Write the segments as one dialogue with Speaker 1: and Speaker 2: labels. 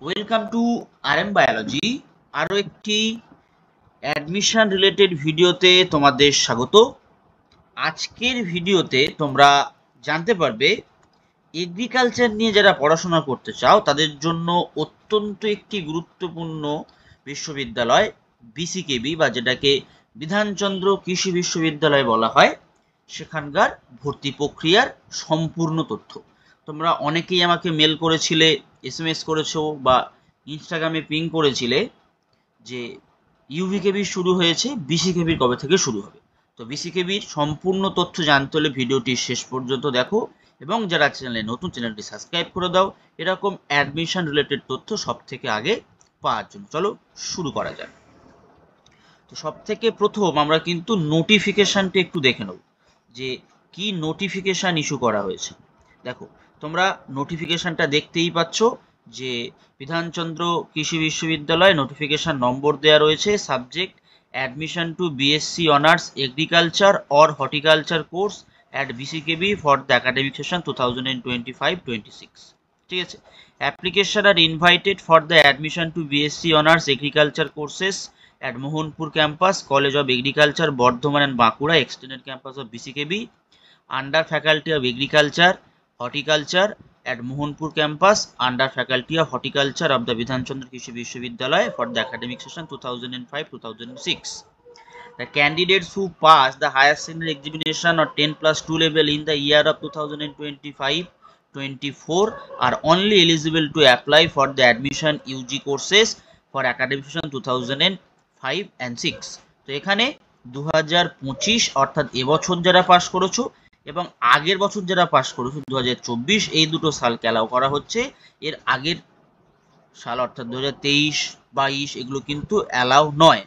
Speaker 1: Welcome to RM biology. আরও একটি admission related ভিডিওতে তোমাদের স্বাগত। আজকের ভিডিওতে তোমরা জানতে পারবে এগ্রিকালচার নিয়ে যারা পড়াশোনা করতে চাও তাদের জন্য অত্যন্ত একটি গুরুত্বপূর্ণ বিশ্ববিদ্যালয় বিসিকেবি বা যেটাকে বিধানচন্দ্র কৃষি বিশ্ববিদ্যালয় বলা হয়, সেখানকার ভর্তি প্রক্রিয়ার সম্পূর্ণ তথ্য। তোমরা অনেকেই আমাকে মেল করেছিলে, এসএমএস করেছো বা ইনস্টাগ্রামে পিং করেছিলে যে ইউভিকেবি শুরু হয়েছে, বিসিকেবির কবে থেকে শুরু হবে। তো বিসিকেবির সম্পূর্ণ তথ্য জানতে হলে ভিডিওটি শেষ পর্যন্ত দেখো এবং যারা চ্যানেলে নতুন, চ্যানেলটি সাবস্ক্রাইব করে দাও এরকম অ্যাডমিশন রিলেটেড তথ্য সব থেকে আগে পাওয়ার জন্য। চলো শুরু করা যাক। তো সব থেকে প্রথম আমরা কিন্তু নোটিফিকেশানটি একটু দেখে নেব যে কি নোটিফিকেশান ইস্যু করা হয়েছে। দেখো, তোমরা নোটিফিকেশানটা দেখতেই পাচ্ছ যে বিধানচন্দ্র কৃষি বিশ্ববিদ্যালয় নোটিফিকেশান নম্বর দেওয়া রয়েছে, subject admission to BSc honours agriculture or horticulture course at BCKV for the academic session 2025-26। ঠিক আছে। Application are invited for the admission to BSc honours agriculture courses at Mohanpur campus, College of Agriculture, Bardhaman and Bankura, extended campus of BCKB, under Faculty of Agriculture, Horticulture at Mohanpur campus, under Faculty of Horticulture of the Bidhan Chandra Krishi Vishwavidyalaya for the academic session 2005-2006. The candidates who pass the higher secondary examination or 10+2 level in the year of 2025-24 are only eligible to apply for the admission UG courses for academic session 2005 and 6. তো এখানে 2025 অর্থাৎ এবছর যারা pass করেছো এবং আগের বছর যারা পাস করেছো 2024, এই দুটো সালকে অ্যালাউ করা হচ্ছে। এর আগের সাল অর্থাৎ 2023-22 এগুলো কিন্তু অ্যালাউ নয়।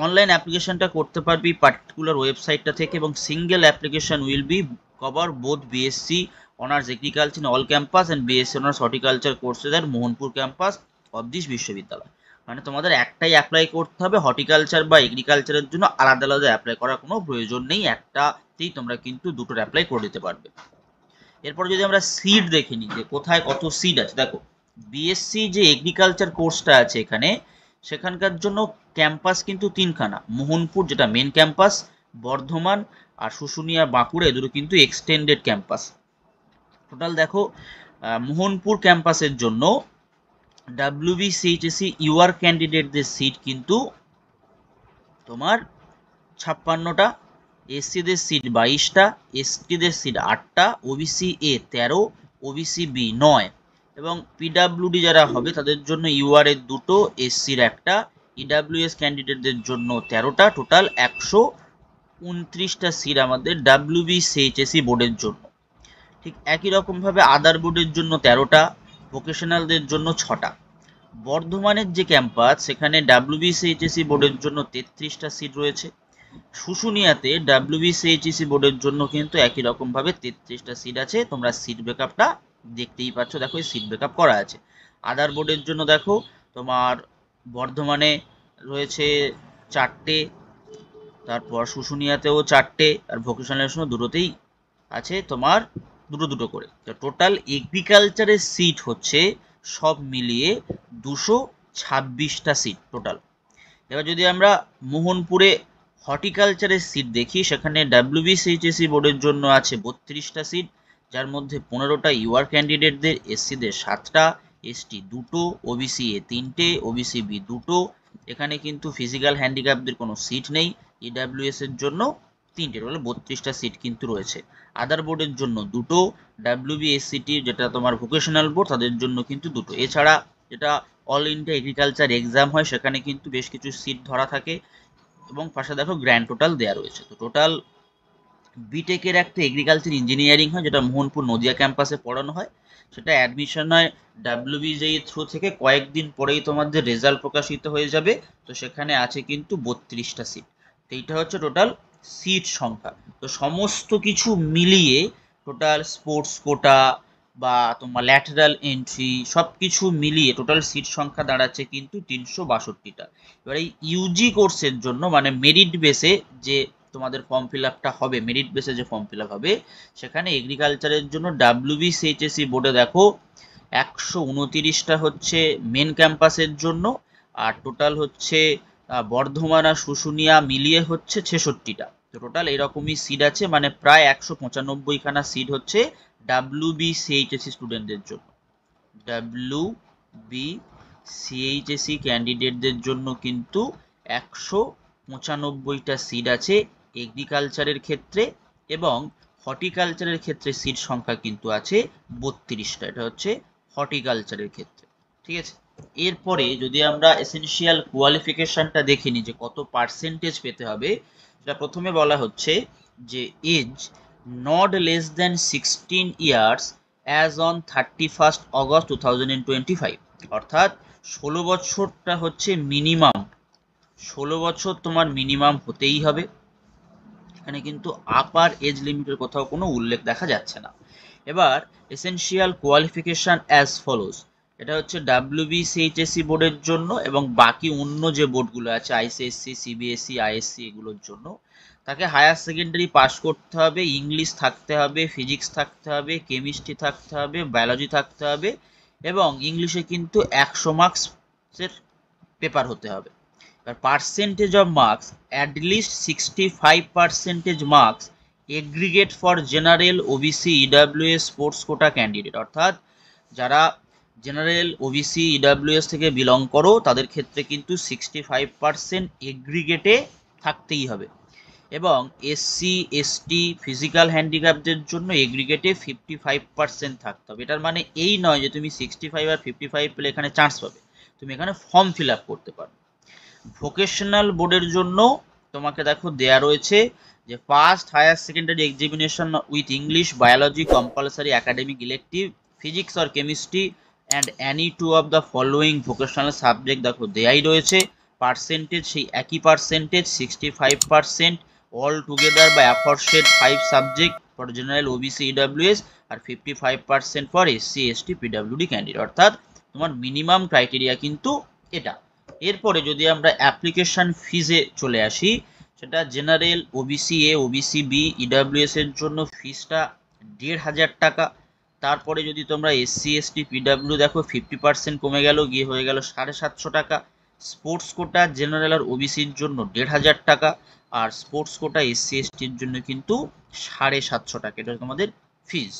Speaker 1: অনলাইন অ্যাপ্লিকেশনটা করতে পারবি পার্টিকুলার ওয়েবসাইটটা থেকে এবং single application will be cover both BSc honours agriculture in all campus and BSc honours horticulture courses এর মোহনপুর ক্যাম্পাস অফ দিস বিশ্ববিদ্যালয়। মানে তোমাদের একটাই অ্যাপ্লাই করতে হবে, হর্টিকালচার বা এগ্রিকালচারের জন্য আলাদা আলাদা অ্যাপ্লাই করার কোনো প্রয়োজন নেই, একটাতেই তোমরা কিন্তু দুটোর অ্যাপ্লাই করে দিতে পারবে। এরপর যদি আমরা সিট দেখে নিই যে কোথায় কত সিট আছে, দেখো বিএসসি যে এগ্রিকালচার কোর্সটা আছে এখানে, সেখানকার জন্য ক্যাম্পাস কিন্তু তিনখানা, মোহনপুর যেটা মেন ক্যাম্পাস, বর্ধমান আর শুশুনিয়া বাঁকুড়া এ দুটো কিন্তু এক্সটেন্ডেড ক্যাম্পাস। টোটাল দেখো মোহনপুর ক্যাম্পাসের জন্য WBCHSC ইউআর ক্যান্ডিডেটদের সিট কিন্তু তোমার 56টা, এসসিদের সিট 22টা, এসটিদের সিট 8টা, ওবিসি এ 13, ওবিসি বি 9 এবং পিডাব্লিউডি যারা হবে তাদের জন্য ইউআর এর 2টো, এসসির 1টা, ইডাব্লিউএস ক্যান্ডিডেটদের জন্য 13টা, টোটাল 129টা সিট আমাদের WBCHSC বোর্ডের জন্য। ঠিক একই রকমভাবে আদার বোর্ডের জন্য 13টা, ভোকেশনালদের জন্য 6টা। বর্ধমানের যে ক্যাম্পাস সেখানে WBCHSC বোর্ডের জন্য 33টা সিট রয়েছে। শুশুনিয়াতে WBCHSC বোর্ডের জন্য কিন্তু একই রকমভাবে 33টা সিট আছে। তোমরা সিট ব্রেকআপটা দেখতেই পাচ্ছ, দেখো এই সিট ব্রেকআপ করা আছে। আদার বোর্ডের জন্য দেখো তোমার বর্ধমানে রয়েছে 4টে, তারপর শুশুনিয়াতেও 4টে, আর ভোকেশনালের জন্য দুটোতেই আছে তোমার দুটো দুটো করে। তো টোটাল এগ্রিকালচারের সিট হচ্ছে সব মিলিয়ে 226টা সিট টোটাল। এবার যদি আমরা মোহনপুরে হর্টিকালচারের সিট দেখি, সেখানে WBCHSC বোর্ডের জন্য আছে 32টা সিট, যার মধ্যে 15টা ইউআর ক্যান্ডিডেটদের, এসসিদের 7টা, এসটি 2টো, ওবিসি এ 3টে, ওবিসি বি 2টো। এখানে কিন্তু ফিজিক্যাল হ্যান্ডিক্যাপদের কোনো সিট নেই। ইডাব্লিউএস এর জন্য 3টে, বলে 32টা সিট কিন্তু রয়েছে। আদার বোর্ডের জন্য 2টো, WBSCT যেটা তোমার ভোকেশনাল বোর্ড তাদের জন্য কিন্তু 2টো। এছাড়া যেটা অল ইন্ডিয়া এগ্রিকালচার এক্সাম হয় সেখানে কিন্তু বেশ কিছু সিট ধরা থাকে এবং পাশে দেখো গ্র্যান্ড টোটাল দেওয়া রয়েছে। তো টোটাল বিটেকের একটা এগ্রিকালচার ইঞ্জিনিয়ারিং হয় যেটা মোহনপুর নদিয়া ক্যাম্পাসে পড়ানো হয়, সেটা অ্যাডমিশন হয় WBJE থ্রু থেকে কয়েকদিন পরেই তোমাদের রেজাল্ট প্রকাশিত হয়ে যাবে। তো সেখানে আছে কিন্তু 32টা সিট। তো এইটা হচ্ছে টোটাল সিট সংখ্যা। তো সমস্ত কিছু মিলিয়ে টোটাল স্পোর্টস কোটা বা তোমার ল্যাটারাল এন্ট্রি সব কিছু মিলিয়ে টোটাল সিট সংখ্যা দাঁড়াচ্ছে কিন্তু 362টা। এবার এই ইউজি কোর্সের জন্য মানে মেরিট বেসে যে তোমাদের ফর্ম ফিল আপটা হবে, মেরিট বেসে যে ফর্ম ফিল আপ হবে, সেখানে এগ্রিকালচারের জন্য WBCHSC বোর্ডে দেখো 129টা হচ্ছে মেন ক্যাম্পাসের জন্য, আর টোটাল হচ্ছে বর্ধমান আর শুশুনিয়া মিলিয়ে হচ্ছে 66টা। তো টোটাল এরকমই সিট আছে, মানে প্রায় 195খানা সিট হচ্ছে WBCHSC স্টুডেন্টদের জন্য। WBCHSC ক্যান্ডিডেটদের জন্য কিন্তু 195টা সিট আছে এগ্রিকালচারের ক্ষেত্রে, এবং হর্টিকালচারের ক্ষেত্রে সিট সংখ্যা কিন্তু আছে 32টা। এটা হচ্ছে হর্টিকালচারের ক্ষেত্রে, ঠিক আছে। এরপরে যদি আমরা এসেনশিয়াল কোয়ালিফিকেশনটা দেখে নিই যে কত পার্সেন্টেজ পেতে হবে, সেটা প্রথমে বলা হচ্ছে যে age not less than 16 years as on 31 August 2025, অর্থাৎ 16 বছরটা হচ্ছে মিনিমাম, 16 বছর তোমার মিনিমাম হতেই হবে। এখানে কিন্তু আপার এজ লিমিটের কোথাও কোনো উল্লেখ দেখা যাচ্ছে না। এবার এসেনশিয়াল কোয়ালিফিকেশন অ্যাজ ফলোজ, এটা হচ্ছে WBCHSC বোর্ডের জন্য এবং বাকি অন্য যে বোর্ডগুলো আছে ICSE, CBSE, ISC এগুলোর জন্য। তাকে হায়ার সেকেন্ডারি পাস করতে হবে, ইংলিশ থাকতে হবে, ফিজিক্স থাকতে হবে, কেমিস্ট্রি থাকতে হবে, বায়োলজি থাকতে হবে, এবং ইংলিশে কিন্তু 100 মার্কসের পেপার হতে হবে। Percentage of marks at least 65% marks aggregate for general, OBC, EWS, sports quota candidate, অর্থাৎ যারা জেনারেল, OBC, EWS থেকে বিলং করো তাদের ক্ষেত্রে কিন্তু 65% এগ্রিগেটে থাকতেই হবে, এবং SC, ST, ফিজিক্যাল হ্যান্ডিক্যাপদের জন্য এগ্রিগেটে 55% থাকতে হবে। এটার মানে এই নয় যে তুমি 65 আর 55 পেলে এখানে চান্স পাবে, তুমি এখানে ফর্ম ফিল আপ করতে পারো। ভোকেশনাল বোর্ডের জন্য তোমাকে দেখো দেয়া রয়েছে যে first higher secondary examination with English, biology, compulsory academic elective, physics or chemistry and any two of the following vocational subject দেখো দেয়াই রয়েছে। পার্সেন্টেজ সেই একই পার্সেন্টেজ, 65% অল টুগেদার বা aforesaid 5 subject for general, OBC, EWS, আর 55% for SC, ST, PWD candidate, অর্থাৎ তোমার minimum criteria কিন্তু এটা। এরপরে যদি আমরা অ্যাপ্লিকেশন ফিজে চলে আসি, সেটা general, OBC A, OBC B, EWS এর জন্য ফিজটা 1500 টাকা। তারপরে যদি তোমরা SC, ST, PW দেখো 50% কমে গেল, গিয়ে হয়ে গেল 750 টাকা। স্পোর্টস কোটা জেনারেল আর OBCর জন্য 1500 টাকা, আর স্পোর্টস কোটা SC, STর জন্য কিন্তু 750 টাকা। এটা তোমাদের ফিজ।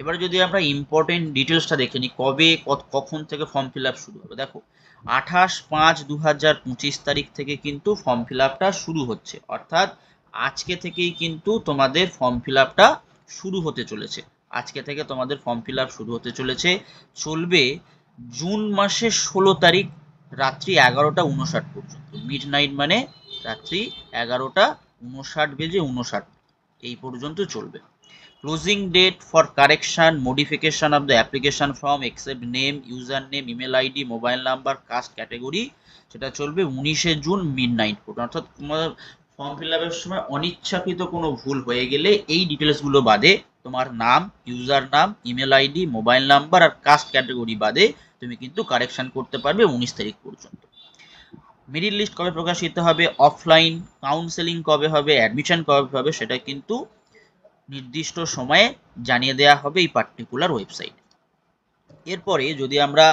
Speaker 1: এবার যদি আমরা ইম্পর্টেন্ট ডিটেলসটা দেখে নিই, কবে কখন থেকে ফর্ম ফিল আপ শুরু হবে, দেখো 28/5/2025 তারিখ থেকে কিন্তু ফর্ম ফিল আপটা শুরু হচ্ছে, অর্থাৎ আজকে থেকেই কিন্তু তোমাদের ফর্ম ফিল আপটা শুরু হতে চলেছে। আজকে থেকে তোমাদের ফর্ম ফিল আপ শুরু হতে চলেছে, চলবে জুন মাসের 16 তারিখ রাত্রি 11টা 59 পর্যন্ত। মিড নাইট মানে রাত্রি 11টা 59 এই পর্যন্ত চলবে। Closing date for correction, modification of the application form except name, username, email ID, mobile number, caste category, সেটা চলবে 19শে জুন মিডনাইট পর্যন্ত। অর্থাৎ তোমার ফর্ম ফিল আপের সময় অনিচ্ছাকৃত কোনো ভুল হয়ে গেলে এই ডিটেলসগুলো বাদে, তোমার নাম, ইউজার নাম, ইমেল আইডি, মোবাইল নাম্বার আর কাস্ট ক্যাটাগরি বাদে তুমি কিন্তু কারেকশন করতে পারবে 19 তারিখ পর্যন্ত। মেরিট লিস্ট কবে প্রকাশিত হবে, অফলাইন কাউন্সেলিং কবে হবে, অ্যাডমিশন কবে হবে, সেটা কিন্তু নির্দিষ্ট সময়ে জানিয়ে দেওয়া হবে এই পার্টিকুলার ওয়েবসাইটে। এরপরে যদি আমরা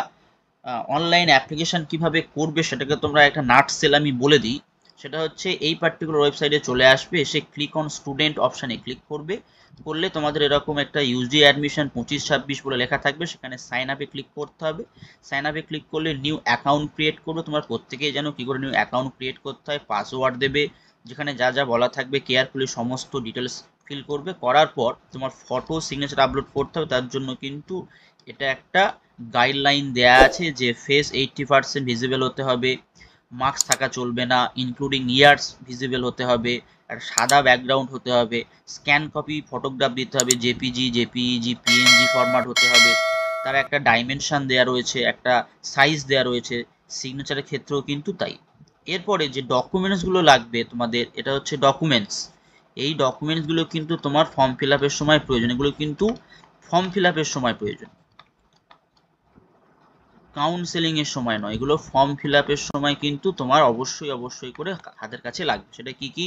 Speaker 1: অনলাইন অ্যাপ্লিকেশন কিভাবে করবে সেটাকে তোমরা একটা নাটসেল আমি বলে দিই। সেটা হচ্ছে এই পার্টিকুলার ওয়েবসাইটে চলে আসবে, এসে ক্লিক অন স্টুডেন্ট অপশানে ক্লিক করবে, করলে তোমাদের এরকম একটা ইউজি অ্যাডমিশন 25-26 বলে লেখা থাকবে, সেখানে সাইন আপে ক্লিক করতে হবে। সাইন আপে ক্লিক করলে নিউ অ্যাকাউন্ট ক্রিয়েট করবে। তোমার প্রত্যেকেই জানো কী করে নিউ অ্যাকাউন্ট ক্রিয়েট করতে হয়, পাসওয়ার্ড দেবে, যেখানে যা যা বলা থাকবে কেয়ারফুলি সমস্ত ডিটেলস ফিল করবে। করার পর তোমার ফটো সিগনেচার আপলোড করতে হবে, তার জন্য কিন্তু এটা একটা গাইডলাইন দেয়া আছে যে ফেস 80% ভিজিবল হতে হবে, মার্কস থাকা চলবে না, ইনক্লুডিং ইয়ার্স ভিজিবল হতে হবে, আর সাদা ব্যাকগ্রাউন্ড হতে হবে, স্ক্যান কপি ফটোগ্রাফ দিতে হবে, জেপিজি, জেপিইজি, পিএনজি ফরম্যাট হতে হবে। তার একটা ডাইমেনশন দেয়া রয়েছে, একটা সাইজ দেয়া রয়েছে, সিগনেচারের ক্ষেত্রেও কিন্তু তাই। এরপরে যে ডকুমেন্টসগুলো লাগবে তোমাদের, এটা হচ্ছে ডকুমেন্টস। এই ডকুমেন্টসগুলো কিন্তু তোমার ফর্ম ফিল আপের সময় প্রয়োজন, এগুলো কিন্তু ফর্ম ফিল আপের সময় প্রয়োজন, কাউন্সেলিং এর সময় নয়। এগুলো ফর্ম ফিল আপের সময় কিন্তু তোমার অবশ্যই করে হাতের কাছে লাগবে। সেটা কি কি,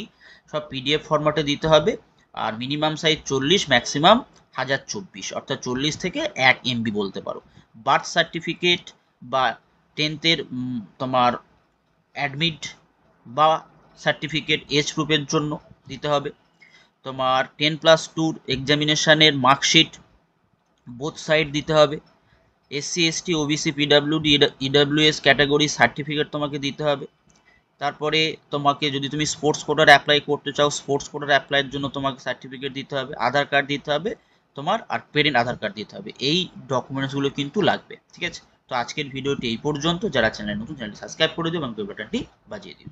Speaker 1: সব PDF ফরম্যাটে দিতে হবে, আর মিনিমাম সাইজ 40, ম্যাক্সিমাম 1024, অর্থাৎ 40 থেকে 1 MB বলতে পারো। বার্থ সার্টিফিকেট বা 10th তোমার অ্যাডমিট বা সার্টিফিকেট এজ প্রুফের জন্য দিতে হবে। তোমার 10+2 এক্সামিনেশানের মার্কশিট বোথ সাইড দিতে হবে। SC ST OBC PWD EWS category certificate তোমাকে দিতে হবে। তারপরে তোমাকে যদি তুমি স্পোর্টস কোটার অ্যাপ্লাই করতে চাও, স্পোর্টস কোটার অ্যাপ্লাইয়ের জন্য তোমাকে সার্টিফিকেট দিতে হবে, আধার কার্ড দিতে হবে তোমার, আর পেরেন্ট আধার কার্ড দিতে হবে। এই ডকুমেন্টসগুলো কিন্তু লাগবে, ঠিক আছে। তো আজকের ভিডিওটি এই পর্যন্ত। যারা চ্যানেল নতুন, চ্যানেলটি সাবস্ক্রাইব করে দিও এবং বেল বাটনটি বাজিয়ে দিও।